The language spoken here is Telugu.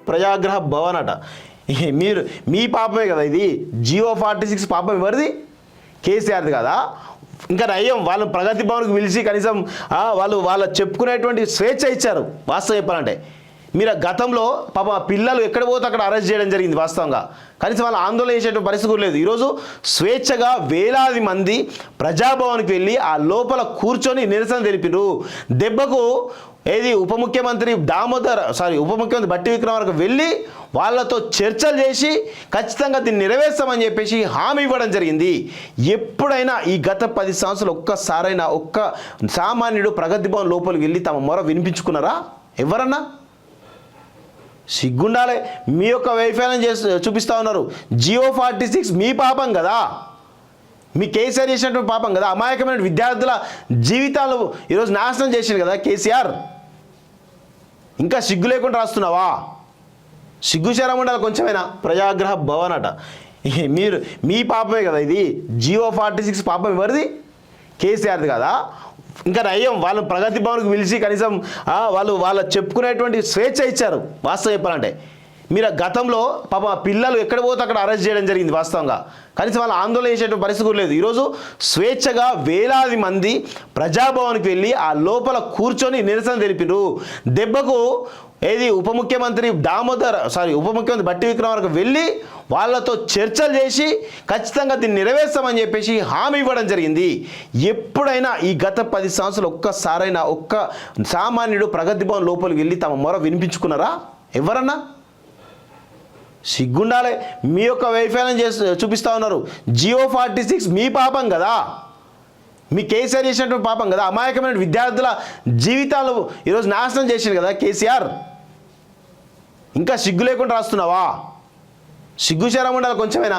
ప్రజాగ్రహ భవన్ అట. మీరు మీ పాపమే కదా ఇది. జియో 46 పాపం ఎవరిది? కేసీఆర్ది కదా. ఇంకా నయ్యం వాళ్ళు ప్రగతి భవన్కి పిలిచి కనీసం వాళ్ళ చెప్పుకునేటువంటి స్వేచ్ఛ ఇచ్చారు. వాస్తవం చెప్పాలంటే మీరు గతంలో పాప పిల్లలు ఎక్కడ పోతే అక్కడ అరెస్ట్ చేయడం జరిగింది. వాస్తవంగా కనీసం వాళ్ళు ఆందోళన చేసేటువంటి పరిస్థితి కూడా లేదు. ఈరోజు స్వేచ్ఛగా వేలాది మంది ప్రజాభవన్కి వెళ్ళి ఆ లోపల కూర్చొని నిరసన తెలిపిరు. దెబ్బకు ఉప ముఖ్యమంత్రి బట్టి విక్రమార్క వెళ్ళి వాళ్ళతో చర్చలు చేసి ఖచ్చితంగా దీన్ని నెరవేర్స్తామని చెప్పేసి హామీ ఇవ్వడం జరిగింది. ఎప్పుడైనా ఈ గత 10 సంవత్సరాలు ఒక్కసారైనా ఒక్క సామాన్యుడు ప్రగతి భవన్ లోపలికి వెళ్ళి తమ మొర వినిపించుకున్నారా? ఎవరన్నా? సిగ్గుండాలే. మీ యొక్క వైఫల్యం చూపిస్తూ ఉన్నారు. జియో 46 మీ పాపం కదా, మీ కేసీఆర్ చేసినటువంటి పాపం కదా. అమాయకమైన విద్యార్థుల జీవితాలు ఈరోజు నాశనం చేసింది కదా కేసీఆర్. ఇంకా సిగ్గు లేకుండా రాస్తున్నావా? సిగ్గుశరం ఉండాలి కొంచెమైనా. ప్రజాగ్రహ భవన్ అట. మీరు మీ పాపమే కదా ఇది. జియో 46 పాపం ఎవరిది? కేసీఆర్ది కదా. ఇంకా నయ్యం వాళ్ళు ప్రగతి భవన్కి పిలిచి కనీసం వాళ్ళ చెప్పుకునేటువంటి స్వేచ్ఛ ఇచ్చారు. వాస్తవం చెప్పాలంటే మీరు గతంలో పాప పిల్లలు ఎక్కడ పోతే అక్కడ అరెస్ట్ చేయడం జరిగింది. వాస్తవంగా కనీసం వాళ్ళు ఆందోళన చేసేటువంటి పరిస్థితి కూడా లేదు. ఈరోజు స్వేచ్ఛగా వేలాది మంది ప్రజాభవన్కి వెళ్ళి ఆ లోపల కూర్చొని నిరసన తెలిపిరు. దెబ్బకు ఉప ముఖ్యమంత్రి బట్టి విక్రమార్క వెళ్ళి వాళ్ళతో చర్చలు చేసి ఖచ్చితంగా దీన్ని నెరవేర్స్తామని చెప్పేసి హామీ ఇవ్వడం జరిగింది. ఎప్పుడైనా ఈ గత 10 సంవత్సరాలు ఒక్కసారైనా ఒక్క సామాన్యుడు ప్రగతి భవన్ లోపలికి వెళ్ళి తమ మొర వినిపించుకున్నారా? ఎవరన్నా? సిగ్గుండాలే. మీ యొక్క వైఫల్యం చూపిస్తూ ఉన్నారు. జియో 46 మీ పాపం కదా, మీ కేసీఆర్ చేసినటువంటి పాపం కదా. అమాయకమైన విద్యార్థుల జీవితాలు ఈరోజు నాశనం చేసింది కదా కేసీఆర్. ఇంకా సిగ్గు లేకుండా రాస్తున్నావా? సిగ్గుశరం ఉండాలి కొంచెమైనా.